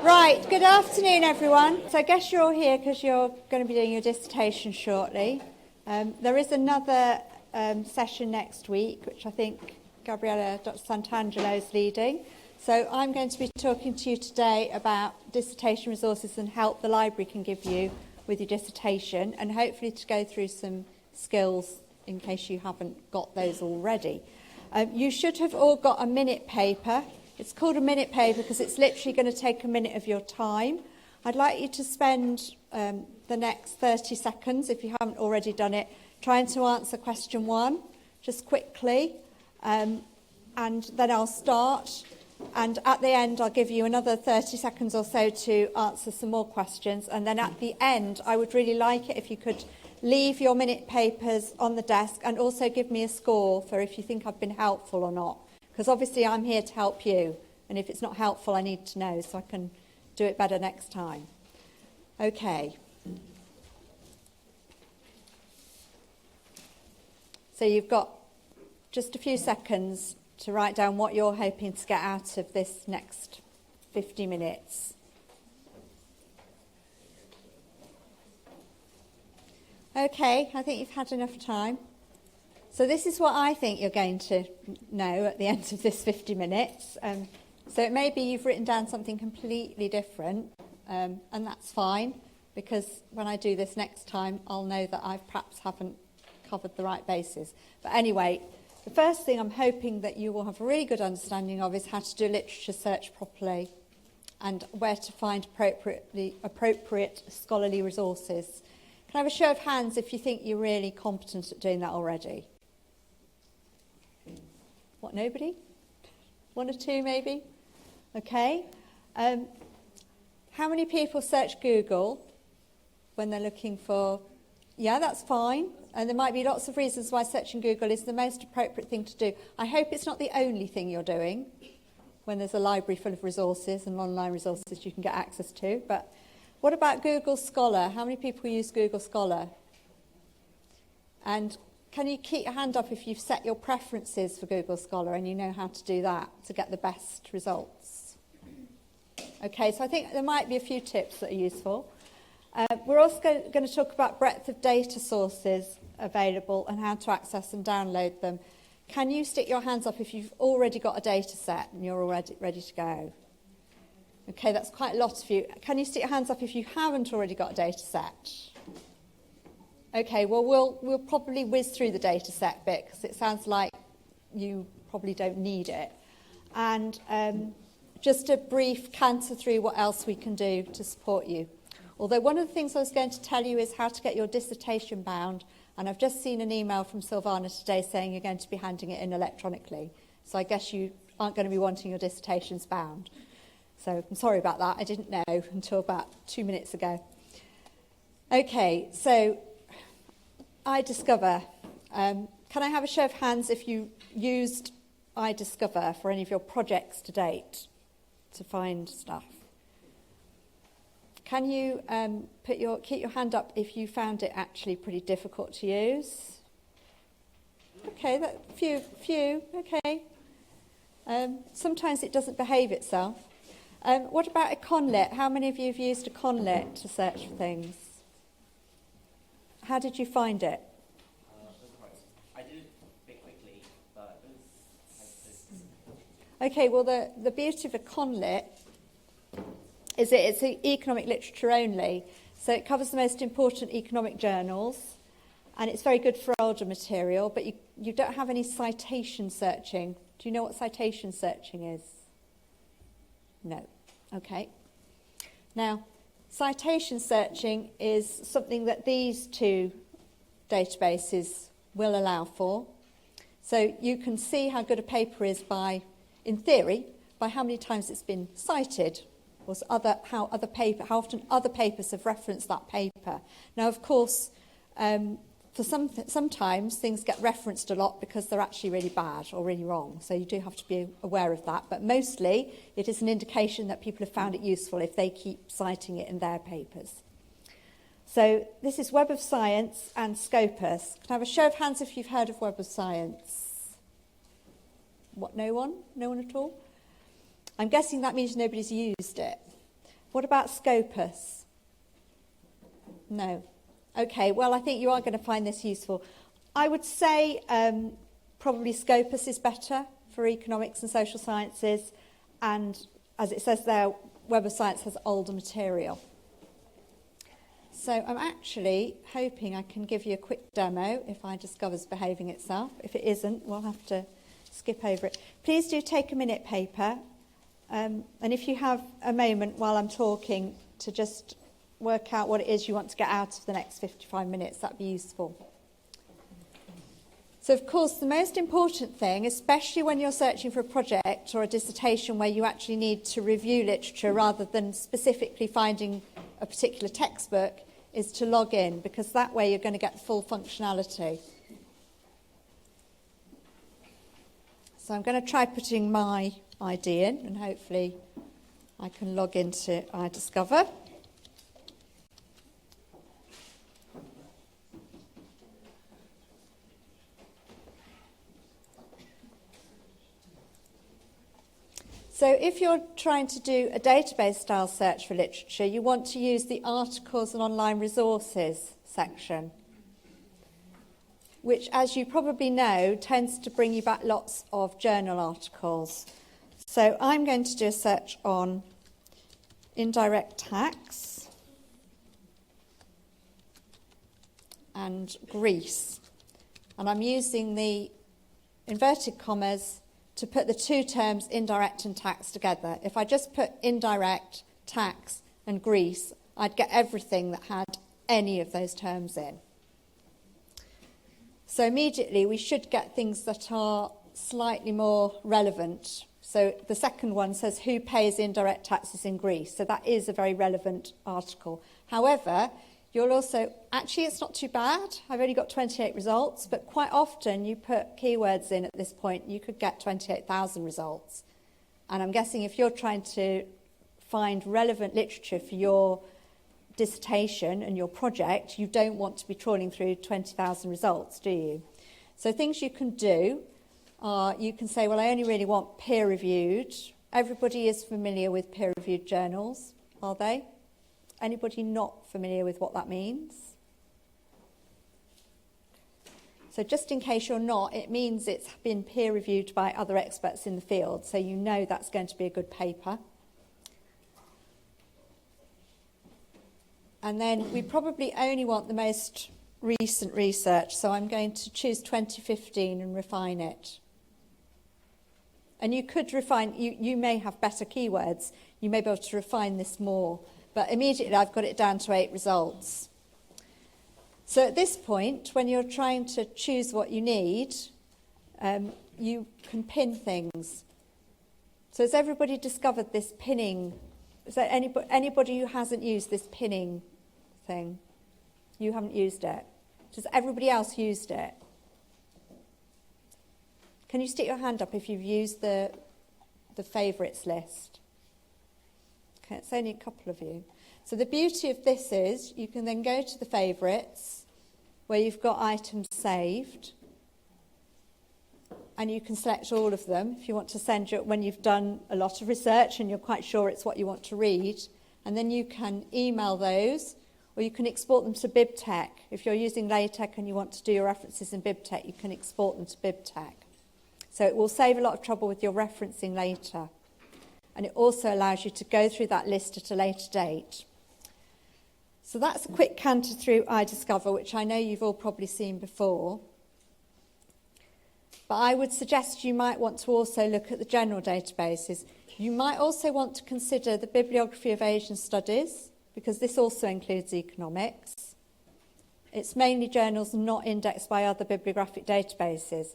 Right, good afternoon everyone. So I guess you're all here because you're going to be doing your dissertation shortly. There is another session next week, which I think Dr. Santangelo is leading. So I'm going to be talking to you today about dissertation resources and help the library can give you with your dissertation, and hopefully to go through some skills in case you haven't got those already. You should have all got a minute paper. It's called a minute paper because it's literally going to take a minute of your time. I'd like you to spend the next 30 seconds, if you haven't already done it, trying to answer question 1, just quickly. And then I'll start. And at the end, I'll give you another 30 seconds or so to answer some more questions. And then at the end, I would really like it if you could leave your minute papers on the desk and also give me a score for if you think I've been helpful or not. Because obviously I'm here to help you, and if it's not helpful, I need to know so I can do it better next time. Okay. So you've got just a few seconds to write down what you're hoping to get out of this next 50 minutes. Okay, I think you've had enough time. So this is what I think you're going to know at the end of this 50 minutes. So it may be you've written down something completely different, and that's fine, because when I do this next time, I'll know that I perhaps haven't covered the right bases. But anyway, the first thing I'm hoping that you will have a really good understanding of is how to do literature search properly and where to find appropriate scholarly resources. Can I have a show of hands if you think you're really competent at doing that already? What, nobody? 1 or 2 maybe? Okay. How many people search Google when they're looking for... Yeah, that's fine. And there might be lots of reasons why searching Google is the most appropriate thing to do. I hope it's not the only thing you're doing when there's a library full of resources and online resources you can get access to. But what about Google Scholar? How many people use Google Scholar? And can you keep your hand up if you've set your preferences for Google Scholar and you know how to do that to get the best results? Okay, so I think there might be a few tips that are useful. We're also going to talk about breadth of data sources available and how to access and download them. Can you stick your hands up if you've already got a data set and you're already ready to go? Okay, that's quite a lot of you. Can you stick your hands up if you haven't already got a data set? Okay, well, we'll probably whiz through the data set bit because it sounds like you probably don't need it. And just a brief canter through what else we can do to support you. Although one of the things I was going to tell you is how to get your dissertation bound, and I've just seen an email from Silvana today saying you're going to be handing it in electronically. So I guess you aren't going to be wanting your dissertations bound. So I'm sorry about that. I didn't know until about 2 minutes ago. Okay, so iDiscover. Can I have a show of hands if you used iDiscover for any of your projects to date to find stuff? Can you keep your hand up if you found it actually pretty difficult to use? Okay, few. Okay. Sometimes it doesn't behave itself. What about Econlit? How many of you have used Econlit to search for things? How did you find it? I did it a bit quickly, but it was... Okay, well, the beauty of Econlit is that it's economic literature only. So it covers the most important economic journals, and it's very good for older material, but you don't have any citation searching. Do you know what citation searching is? No. Okay. Now, citation searching is something that these 2 databases will allow for. So you can see how good a paper is by, in theory, by how many times it's been cited, or how often other papers have referenced that paper. Now, of course, sometimes things get referenced a lot because they're actually really bad or really wrong. So you do have to be aware of that. But mostly, it is an indication that people have found it useful if they keep citing it in their papers. So this is Web of Science and Scopus. Can I have a show of hands if you've heard of Web of Science? What, no one? No one at all? I'm guessing that means nobody's used it. What about Scopus? No. Okay, well, I think you are going to find this useful. I would say probably Scopus is better for economics and social sciences, and as it says there, Web of Science has older material. So I'm actually hoping I can give you a quick demo if iDiscover's behaving itself. If it isn't, we'll have to skip over it. Please do take a minute paper, and if you have a moment while I'm talking to just work out what it is you want to get out of the next 55 minutes, that'd be useful. So, of course, the most important thing, especially when you're searching for a project or a dissertation where you actually need to review literature rather than specifically finding a particular textbook, is to log in, because that way you're going to get full functionality. So I'm going to try putting my ID in, and hopefully I can log into iDiscover. So if you're trying to do a database-style search for literature, you want to use the Articles and Online Resources section, which, as you probably know, tends to bring you back lots of journal articles. So I'm going to do a search on indirect tax and Greece. And I'm using the inverted commas to put the two terms indirect and tax together. If I just put indirect, tax and Greece, I'd get everything that had any of those terms in. So immediately we should get things that are slightly more relevant. So the second one says who pays indirect taxes in Greece. So that is a very relevant article. However, you'll also, actually it's not too bad. I've only got 28 results, but quite often you put keywords in at this point, you could get 28,000 results. And I'm guessing if you're trying to find relevant literature for your dissertation and your project, you don't want to be trawling through 20,000 results, do you? So things you can do are, you can say, well, I only really want peer-reviewed. Everybody is familiar with peer-reviewed journals, are they? Anybody not familiar with what that means? So just in case you're not, it means it's been peer-reviewed by other experts in the field, so you know that's going to be a good paper. And then we probably only want the most recent research, so I'm going to choose 2015 and refine it. And you could refine, you may have better keywords, you may be able to refine this more, but immediately I've got it down to 8 results. So at this point, when you're trying to choose what you need, you can pin things. So has everybody discovered this pinning? Is there anybody who hasn't used this pinning thing? You haven't used it. Has everybody else used it? Can you stick your hand up if you've used the favourites list? Okay, it's only a couple of you. So the beauty of this is you can then go to the favourites where you've got items saved, and you can select all of them if you want to send you, when you've done a lot of research and you're quite sure it's what you want to read, and then you can email those, or you can export them to BibTeX. If you're using LaTeX and you want to do your references in BibTeX, you can export them to BibTeX. So it will save a lot of trouble with your referencing later. And it also allows you to go through that list at a later date. So that's a quick canter through iDiscover, which I know you've all probably seen before. But I would suggest you might want to also look at the general databases. You might also want to consider the bibliography of Asian studies, because this also includes economics. It's mainly journals not indexed by other bibliographic databases.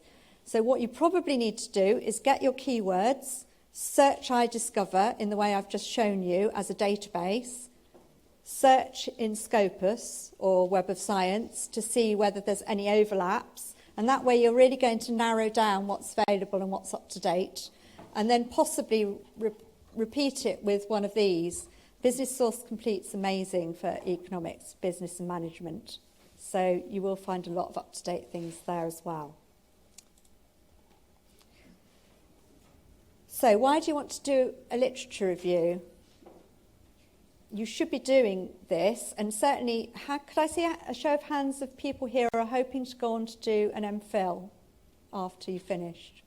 So what you probably need to do is get your keywords, search iDiscover in the way I've just shown you as a database, search in Scopus or Web of Science to see whether there's any overlaps, and that way you're really going to narrow down what's available and what's up to date, and then possibly repeat it with one of these. Business Source Complete's amazing for economics, business and management, so you will find a lot of up-to-date things there as well. So why do you want to do a literature review? you should be doing this, and certainly, could I see a show of hands of people here who are hoping to go on to do an MPhil after you've finished?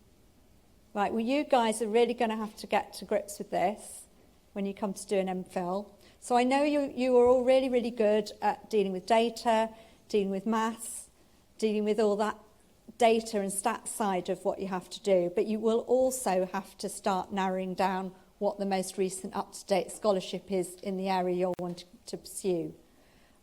Right, well, you guys are really going to have to get to grips with this when you come to do an MPhil. So I know you are all really, really good at dealing with data, dealing with maths, dealing with all that data and stats side of what you have to do, but you will also have to start narrowing down what the most recent up-to-date scholarship is in the area you're wanting to pursue.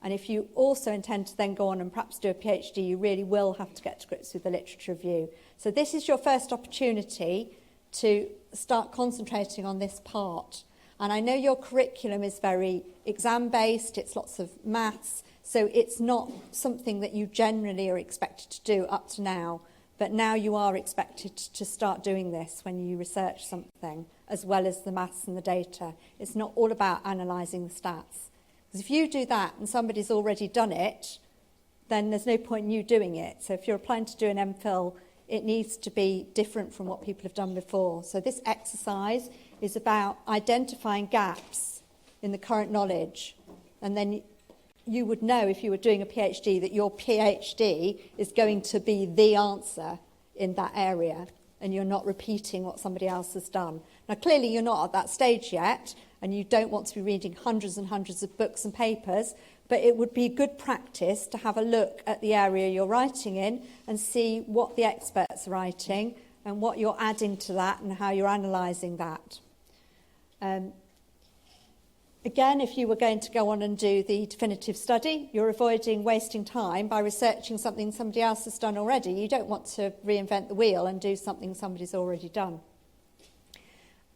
And if you also intend to then go on and perhaps do a PhD, you really will have to get to grips with the literature review. So this is your first opportunity to start concentrating on this part. And I know your curriculum is very exam-based, it's lots of maths, so it's not something that you generally are expected to do up to now, but now you are expected to start doing this when you research something, as well as the maths and the data. It's not all about analysing the stats. Because if you do that and somebody's already done it, then there's no point in you doing it. So if you're applying to do an MPhil, it needs to be different from what people have done before. So this exercise is about identifying gaps in the current knowledge. And then you would know if you were doing a PhD that your PhD is going to be the answer in that area, and you're not repeating what somebody else has done. Now, clearly you're not at that stage yet, and you don't want to be reading hundreds and hundreds of books and papers, but it would be good practice to have a look at the area you're writing in and see what the experts are writing and what you're adding to that and how you're analysing that. Again, if you were going to go on and do the definitive study, you're avoiding wasting time by researching something somebody else has done already. You don't want to reinvent the wheel and do something somebody's already done.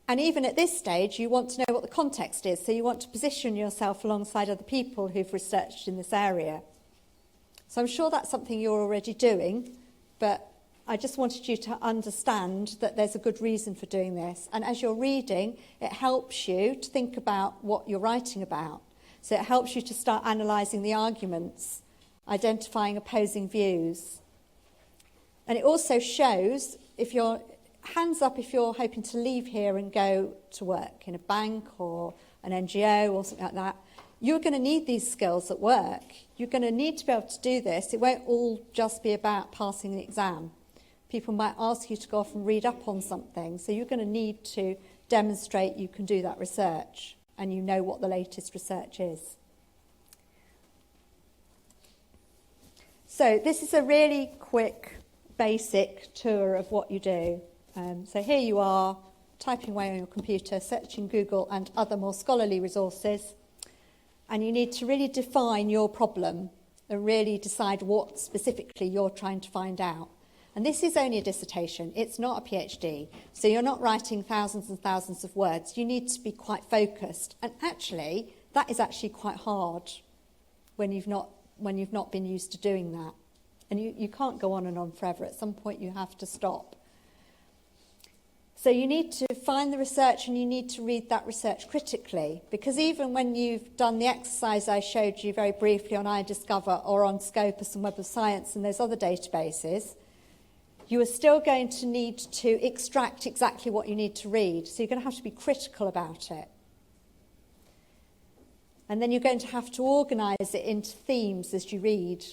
And even at this stage, you want to know what the context is, so you want to position yourself alongside other people who've researched in this area. So I'm sure that's something you're already doing, but I just wanted you to understand that there's a good reason for doing this. And as you're reading, it helps you to think about what you're writing about. So it helps you to start analysing the arguments, identifying opposing views. And it also shows, if you're hands up if you're hoping to leave here and go to work in a bank or an NGO or something like that. You're going to need these skills at work. You're going to need to be able to do this. It won't all just be about passing the exam. People might ask you to go off and read up on something, so you're going to need to demonstrate you can do that research and you know what the latest research is. So this is a really quick, basic tour of what you do. So here you are, typing away on your computer, searching Google and other more scholarly resources, and you need to really define your problem and really decide what specifically you're trying to find out. And this is only a dissertation, it's not a PhD, so you're not writing thousands and thousands of words. You need to be quite focused, and actually, that is actually quite hard when you've not been used to doing that. And you can't go on and on forever. At some point you have to stop. So you need to find the research and you need to read that research critically, because even when you've done the exercise I showed you very briefly on iDiscover or on Scopus and Web of Science and those other databases, you are still going to need to extract exactly what you need to read. So you're going to have to be critical about it. And then you're going to have to organise it into themes as you read.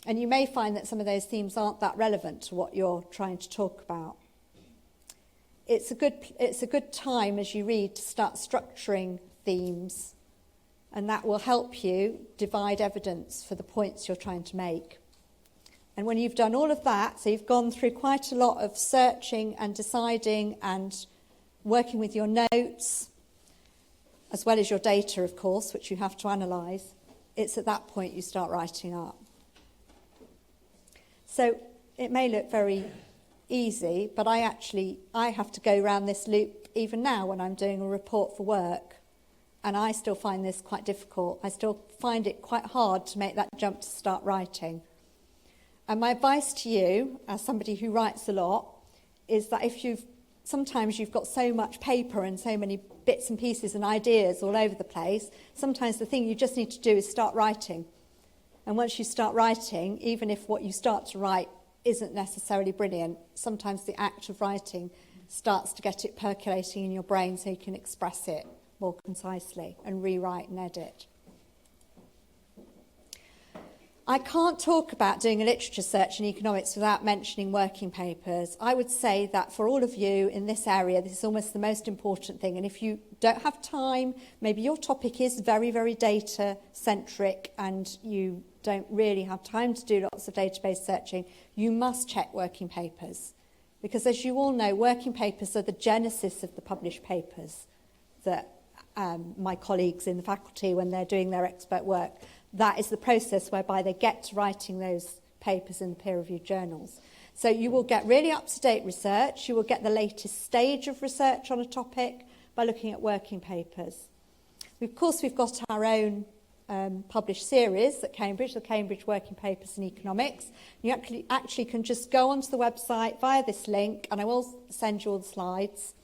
And you may find that some of those themes aren't that relevant to what you're trying to talk about. It's a good time as you read to start structuring themes, and that will help you divide evidence for the points you're trying to make. And when you've done all of that, so you've gone through quite a lot of searching and deciding and working with your notes, as well as your data, of course, which you have to analyse, it's at that point you start writing up. So it may look very easy, but I have to go around this loop even now when I'm doing a report for work, and I still find this quite difficult. I still find it quite hard to make that jump to start writing. And my advice to you, as somebody who writes a lot, is that sometimes you've got so much paper and so many bits and pieces and ideas all over the place, sometimes the thing you just need to do is start writing. And once you start writing, even if what you start to write isn't necessarily brilliant, sometimes the act of writing starts to get it percolating in your brain so you can express it more concisely and rewrite and edit. I can't talk about doing a literature search in economics without mentioning working papers. I would say that for all of you in this area, this is almost the most important thing. And if you don't have time, maybe your topic is very, very data-centric and you don't really have time to do lots of database searching, you must check working papers. Because as you all know, working papers are the genesis of the published papers that my colleagues in the faculty, when they're doing their expert work, that is the process whereby they get to writing those papers in the peer-reviewed journals. So you will get really up-to-date research. You will get the latest stage of research on a topic by looking at working papers. Of course, we've got our own published series at Cambridge, the Cambridge Working Papers in Economics. You actually can just go onto the website via this link, and I will send you all the slides,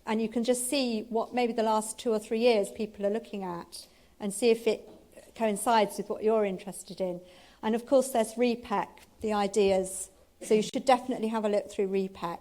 and you can just see what maybe the last 2 or 3 years people are looking at and see if it coincides with what you're interested in. And of course there's REPEC, the ideas, so you should definitely have a look through REPEC.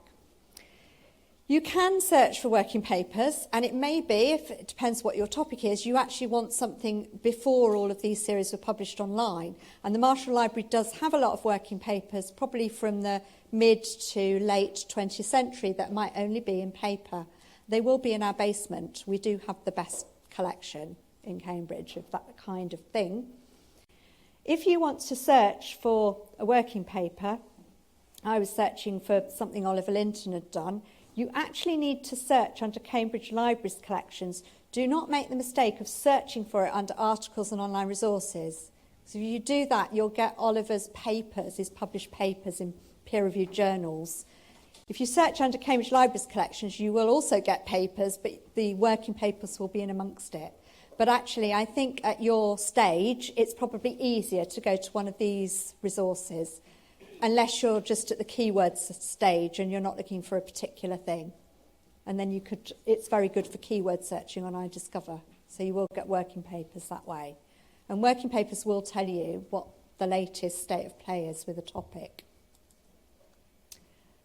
You can search for working papers, and it may be, if it depends what your topic is, you actually want something before all of these series were published online. And the Marshall Library does have a lot of working papers, probably from the mid to late 20th century, that might only be in paper. They will be in our basement. We do have the best collection in Cambridge of that kind of thing. If you want to search for a working paper, I was searching for something Oliver Linton had done, you actually need to search under Cambridge Library's collections. Do not make the mistake of searching for it under articles and online resources. So if you do that, you'll get Oliver's papers, his published papers in peer-reviewed journals. If you search under Cambridge Library's collections, you will also get papers, but the working papers will be in amongst it. But actually, I think at your stage, it's probably easier to go to one of these resources, unless you're just at the keywords stage and you're not looking for a particular thing. And then it's very good for keyword searching on iDiscover. So you will get working papers that way. And working papers will tell you what the latest state of play is with a topic.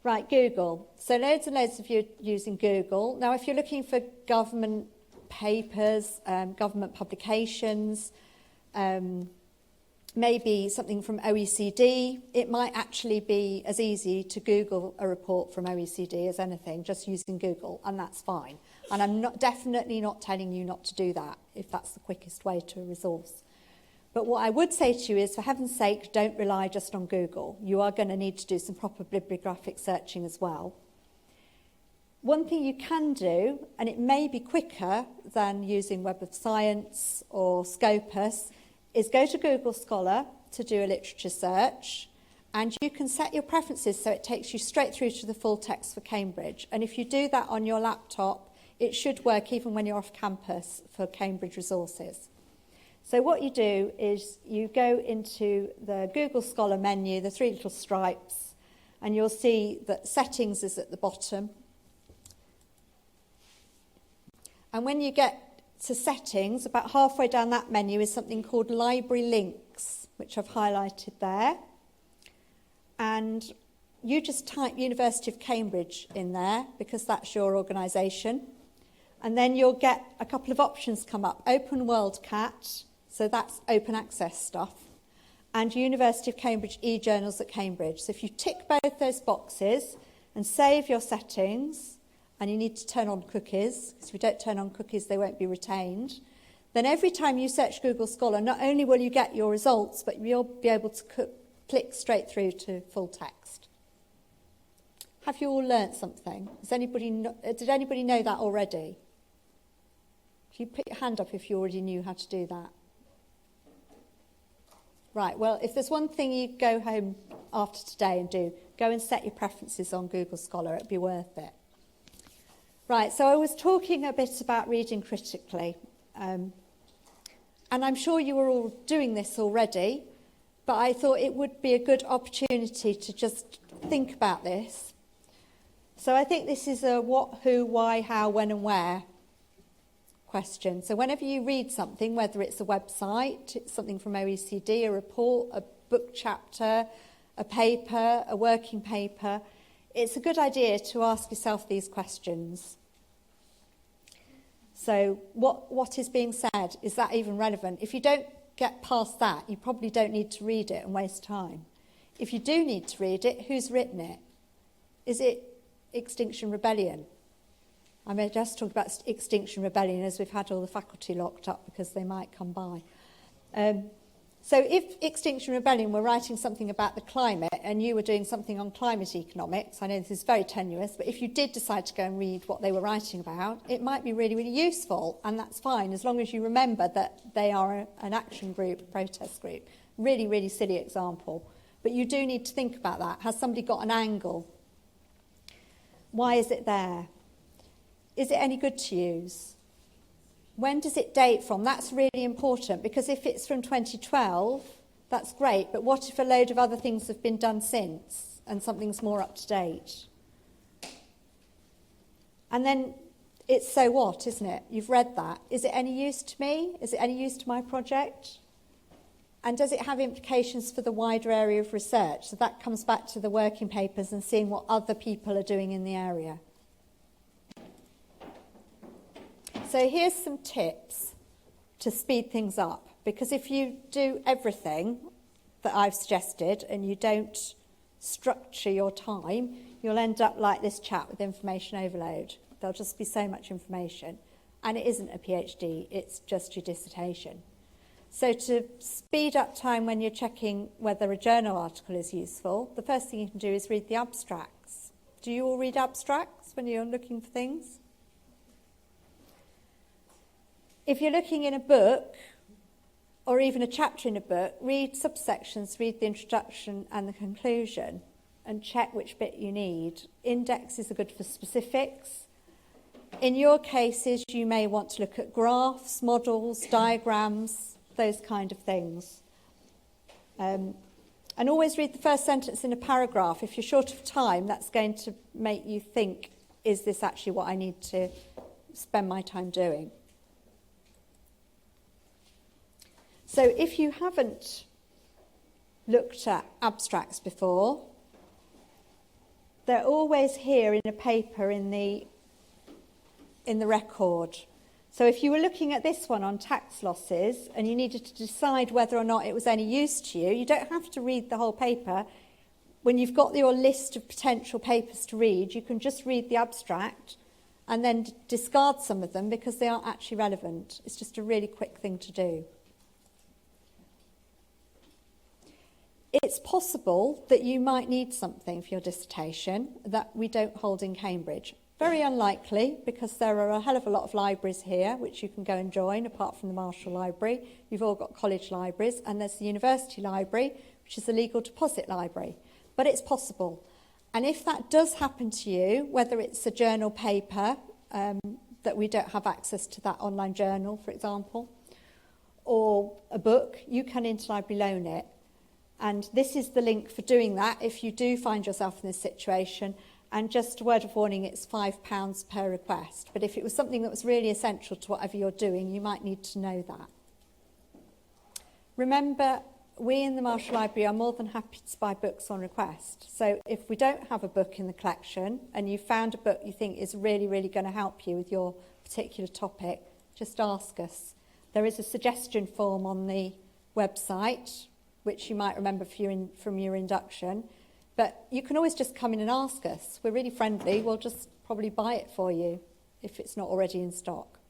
Right, Google. So loads and loads of you are using Google. Now, if you're looking for government papers, government publications, maybe something from OECD, it might actually be as easy to Google a report from OECD as anything, just using Google, and that's fine. And I'm definitely not telling you not to do that, if that's the quickest way to a resource. But what I would say to you is, for heaven's sake, don't rely just on Google. You are going to need to do some proper bibliographic searching as well. One thing you can do, and it may be quicker than using Web of Science or Scopus, is go to Google Scholar to do a literature search, and you can set your preferences so it takes you straight through to the full text for Cambridge. And if you do that on your laptop, it should work even when you're off campus for Cambridge resources. So what you do is you go into the Google Scholar menu, the 3 little stripes, and you'll see that settings is at the bottom. And when you get to settings, about halfway down that menu is something called library links, which I've highlighted there. And you just type University of Cambridge in there, because that's your organisation. And then you'll get a couple of options come up. Open WorldCat, so that's open access stuff, and University of Cambridge e-journals at Cambridge. So if you tick both those boxes and save your settings, and you need to turn on cookies, because if you don't turn on cookies, they won't be retained, then every time you search Google Scholar, not only will you get your results, but you'll be able to click straight through to full text. Have you all learnt something? Did anybody know that already? Can you put your hand up if you already knew how to do that? Right, well, if there's one thing you go home after today and do, go and set your preferences on Google Scholar. It'd be worth it. Right, so I was talking a bit about reading critically. And I'm sure you were all doing this already, but I thought it would be a good opportunity to just think about this. So I think this is a what, who, why, how, when and where question. So whenever you read something, whether it's a website, it's something from OECD, a report, a book chapter, a paper, a working paper, it's a good idea to ask yourself these questions. So what is being said, is that even relevant? If you don't get past that, you probably don't need to read it and waste time. If you do need to read it, who's written it? Is it Extinction Rebellion? I may just talk about Extinction Rebellion as we've had all the faculty locked up because they might come by. So if Extinction Rebellion were writing something about the climate and you were doing something on climate economics, I know this is very tenuous, but if you did decide to go and read what they were writing about, it might be really, really useful, and that's fine, as long as you remember that they are an action group, a protest group. Really, really silly example. But you do need to think about that. Has somebody got an angle? Why is it there? Is it any good to use? When does it date from? That's really important, because if it's from 2012, that's great, but what if a load of other things have been done since and something's more up to date? And then it's so what, isn't it? You've read that. Is it any use to me? Is it any use to my project? And does it have implications for the wider area of research? So that comes back to the working papers and seeing what other people are doing in the area. So here's some tips to speed things up, because if you do everything that I've suggested and you don't structure your time, you'll end up like this chap with information overload. There'll just be so much information. And it isn't a PhD, it's just your dissertation. So to speed up time when you're checking whether a journal article is useful, the first thing you can do is read the abstracts. Do you all read abstracts when you're looking for things? If you're looking in a book, or even a chapter in a book, read subsections, read the introduction and the conclusion, and check which bit you need. Indexes are good for specifics. In your cases, you may want to look at graphs, models, diagrams, those kind of things. And always read the first sentence in a paragraph. If you're short of time, that's going to make you think, is this actually what I need to spend my time doing? So if you haven't looked at abstracts before, they're always here in a paper in the record. So if you were looking at this one on tax losses and you needed to decide whether or not it was any use to you, you don't have to read the whole paper. When you've got your list of potential papers to read, you can just read the abstract and then discard some of them because they aren't actually relevant. It's just a really quick thing to do. It's possible that you might need something for your dissertation that we don't hold in Cambridge. Very unlikely, because there are a hell of a lot of libraries here which you can go and join, apart from the Marshall Library. You've all got college libraries, and there's the University Library, which is a legal deposit library. But it's possible. And if that does happen to you, whether it's a journal paper, that we don't have access to that online journal, for example, or a book, you can interlibrary loan it. And this is the link for doing that if you do find yourself in this situation. And just a word of warning, it's £5 per request. But if it was something that was really essential to whatever you're doing, you might need to know that. Remember, we in the Marshall Library are more than happy to buy books on request. So if we don't have a book in the collection and you found a book you think is really, really going to help you with your particular topic, just ask us. There is a suggestion form on the website, which you might remember from your induction. But you can always just come in and ask us. We're really friendly. We'll just probably buy it for you if it's not already in stock.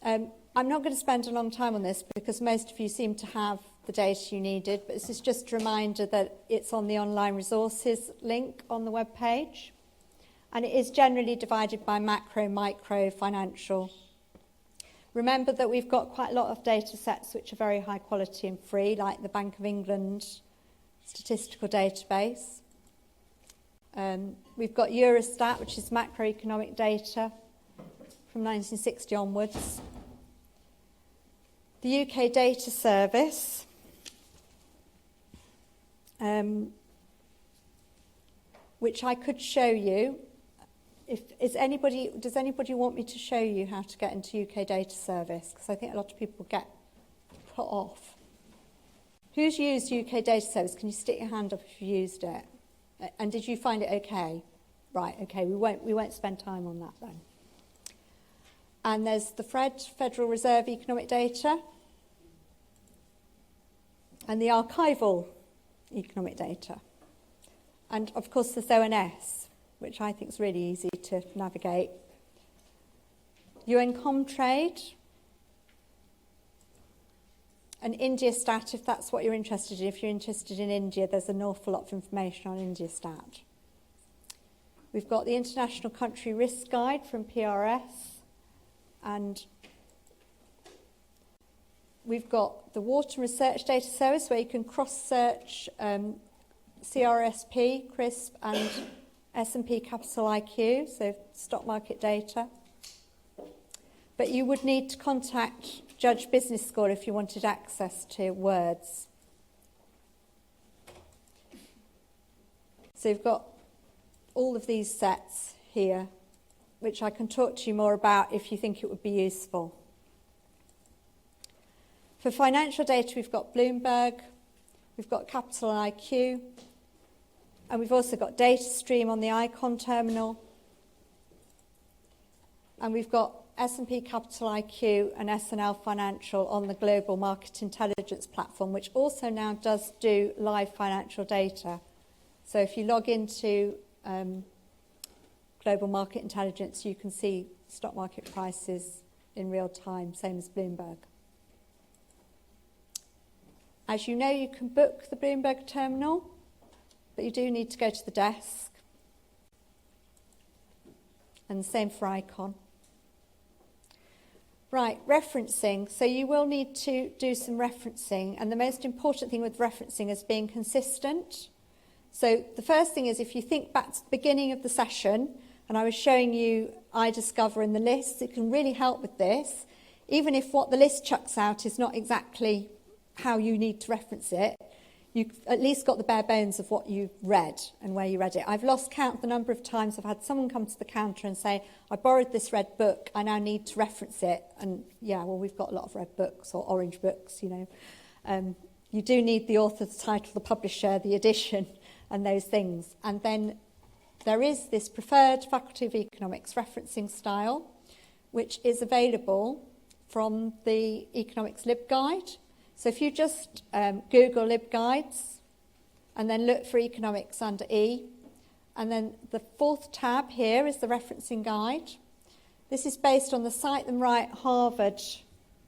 I'm not going to spend a long time on this because most of you seem to have the data you needed, but this is just a reminder that it's on the online resources link on the web page. And it is generally divided by macro, micro, financial. Remember that we've got quite a lot of data sets which are very high quality and free, like the Bank of England statistical database. We've got Eurostat, which is macroeconomic data from 1960 onwards. The UK Data Service, which I could show you. Does anybody want me to show you how to get into UK Data Service? Because I think a lot of people get put off. Who's used UK Data Service? Can you stick your hand up if you used it? And did you find it okay? Right, okay, we won't spend time on that then. And there's the Federal Reserve Economic Data, and the archival economic data. And of course there's ONS, which I think is really easy to navigate. UN Comtrade, and Indiastat, if that's what you're interested in. If you're interested in India, there's an awful lot of information on Indiastat. We've got the International Country Risk Guide from PRS, and we've got the Water Research Data Service, where you can cross-search CRSP, CRISP, and S&P Capital IQ, so stock market data. But you would need to contact Judge Business School if you wanted access to words. So you've got all of these sets here, which I can talk to you more about if you think it would be useful. For financial data, we've got Bloomberg, we've got Capital IQ, and we've also got DataStream on the Icon terminal, and we've got S&P Capital IQ and S&L Financial on the Global Market Intelligence platform, which also now does do live financial data. So if you log into Global Market Intelligence, you can see stock market prices in real time, same as Bloomberg. As you know, you can book the Bloomberg terminal, but you do need to go to the desk. And the same for Icon. Right, referencing. So you will need to do some referencing, and the most important thing with referencing is being consistent. So the first thing is, if you think back to the beginning of the session, and I was showing you iDiscover in the list, it can really help with this. Even if what the list chucks out is not exactly how you need to reference it, you've at least got the bare bones of what you've read and where you read it. I've lost count of the number of times I've had someone come to the counter and say, I borrowed this red book, I now need to reference it. And yeah, well, we've got a lot of red books or orange books, you know. You do need the author, the title, the publisher, the edition, and those things. And then there is this preferred Faculty of Economics referencing style, which is available from the Economics LibGuide. So if you just Google LibGuides and then look for economics under E, and then the fourth tab here is the referencing guide. This is based on the Cite Them Right Harvard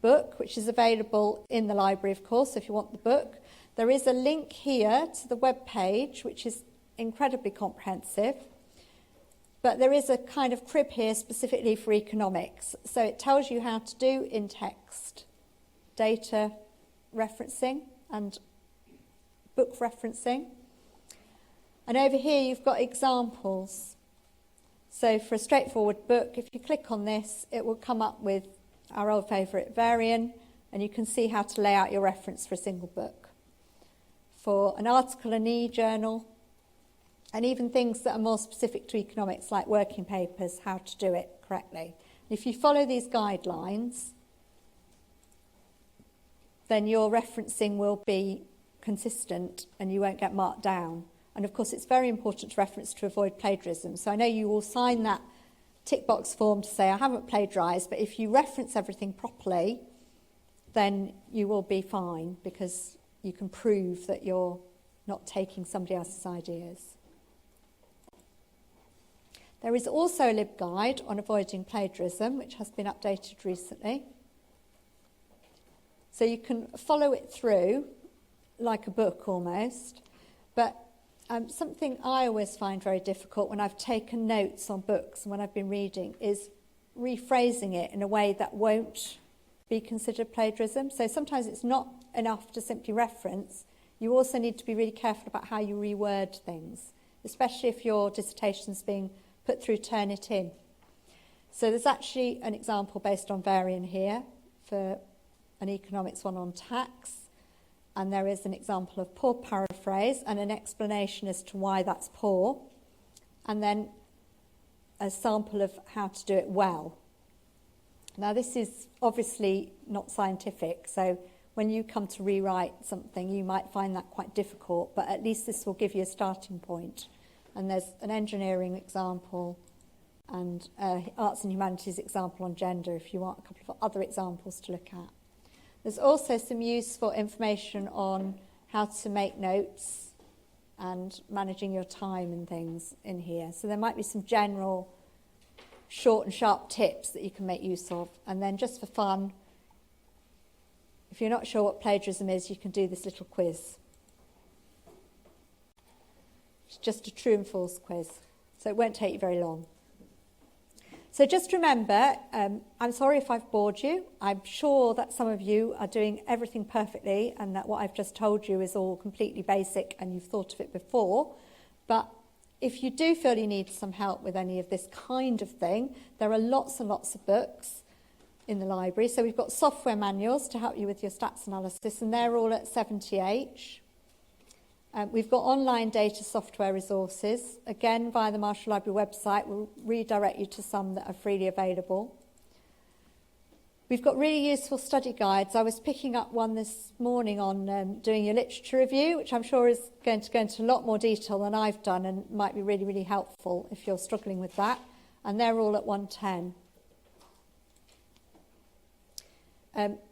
book, which is available in the library, of course, if you want the book. There is a link here to the web page, which is incredibly comprehensive. But there is a kind of crib here specifically for economics. So it tells you how to do in-text data referencing and book referencing. And over here you've got examples. So for a straightforward book, if you click on this, it will come up with our old favourite Varian, and you can see how to lay out your reference for a single book. For an article in e-journal, and even things that are more specific to economics, like working papers, how to do it correctly. If you follow these guidelines, then your referencing will be consistent and you won't get marked down. And of course, it's very important to reference to avoid plagiarism. So I know you will sign that tick box form to say, I haven't plagiarised, but if you reference everything properly, then you will be fine because you can prove that you're not taking somebody else's ideas. There is also a LibGuide on avoiding plagiarism, which has been updated recently. So you can follow it through like a book almost. But something I always find very difficult when I've taken notes on books and when I've been reading is rephrasing it in a way that won't be considered plagiarism. So sometimes it's not enough to simply reference. You also need to be really careful about how you reword things, especially if your dissertation's being put through Turnitin. So there's actually an example based on Varian here for an economics one on tax, and there is an example of poor paraphrase and an explanation as to why that's poor, and then a sample of how to do it well. Now this is obviously not scientific, so when you come to rewrite something you might find that quite difficult, but at least this will give you a starting point. And there's an engineering example and and Arts and Humanities example on gender if you want a couple of other examples to look at. There's also some useful information on how to make notes and managing your time and things in here. So there might be some general short and sharp tips that you can make use of. And then just for fun, if you're not sure what plagiarism is, you can do this little quiz. It's just a true and false quiz, so it won't take you very long. So just remember, I'm sorry if I've bored you. I'm sure that some of you are doing everything perfectly and that what I've just told you is all completely basic and you've thought of it before. But if you do feel you need some help with any of this kind of thing, there are lots and lots of books in the library. So we've got software manuals to help you with your stats analysis, and they're all at 70H. We've got online data software resources. Again, via the Marshall Library website, we'll redirect you to some that are freely available. We've got really useful study guides. I was picking up one this morning on doing your literature review, which I'm sure is going to go into a lot more detail than I've done and might be really, really helpful if you're struggling with that. And they're all at 110.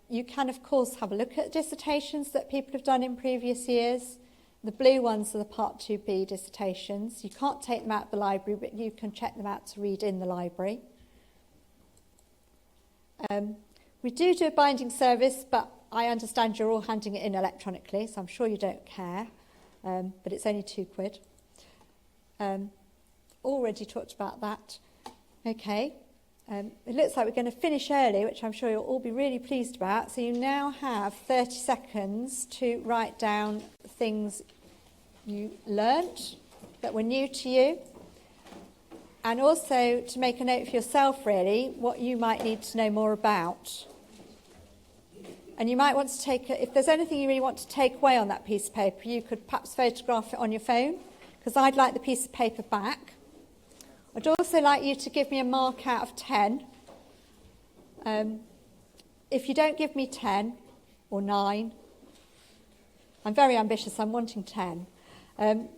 You can, of course, have a look at dissertations that people have done in previous years. The blue ones are the Part IIB dissertations. You can't take them out of the library, but you can check them out to read in the library. We do a binding service, but I understand you're all handing it in electronically, so I'm sure you don't care. But it's only £2. Already talked about that. Okay. It looks like we're going to finish early, which I'm sure you'll all be really pleased about. So you now have 30 seconds to write down things you learnt that were new to you, and also to make a note for yourself, really, what you might need to know more about. And you might want to if there's anything you really want to take away on that piece of paper, you could perhaps photograph it on your phone, because I'd like the piece of paper back. I'd also like you to give me a mark out of 10. If you don't give me 10 or 9, I'm very ambitious, I'm wanting 10. But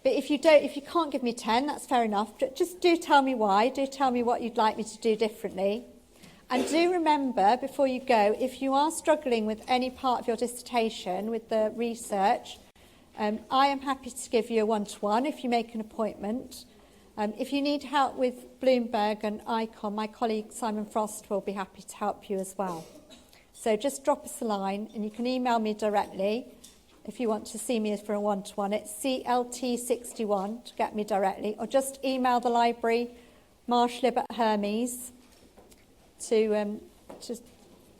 if you can't give me 10, that's fair enough. Just do tell me why. Do tell me what you'd like me to do differently. And do remember, before you go, if you are struggling with any part of your dissertation, with the research, I am happy to give you a one-to-one if you make an appointment. If you need help with Bloomberg and Icon, my colleague Simon Frost will be happy to help you as well. So just drop us a line, and you can email me directly if you want to see me for a one-to-one. It's CLT61 to get me directly, or just email the library, marshlib@hermes, to just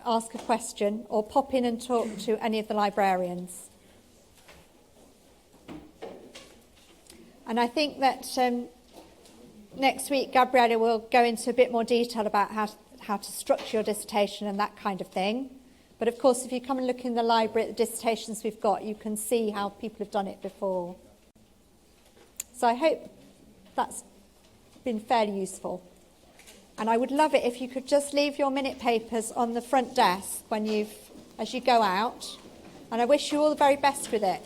ask a question, or pop in and talk to any of the librarians. And I think that next week, Gabriella will go into a bit more detail about how to structure your dissertation and that kind of thing. But of course, if you come and look in the library at the dissertations we've got, you can see how people have done it before. So I hope that's been fairly useful. And I would love it if you could just leave your minute papers on the front desk as you go out. And I wish you all the very best with it.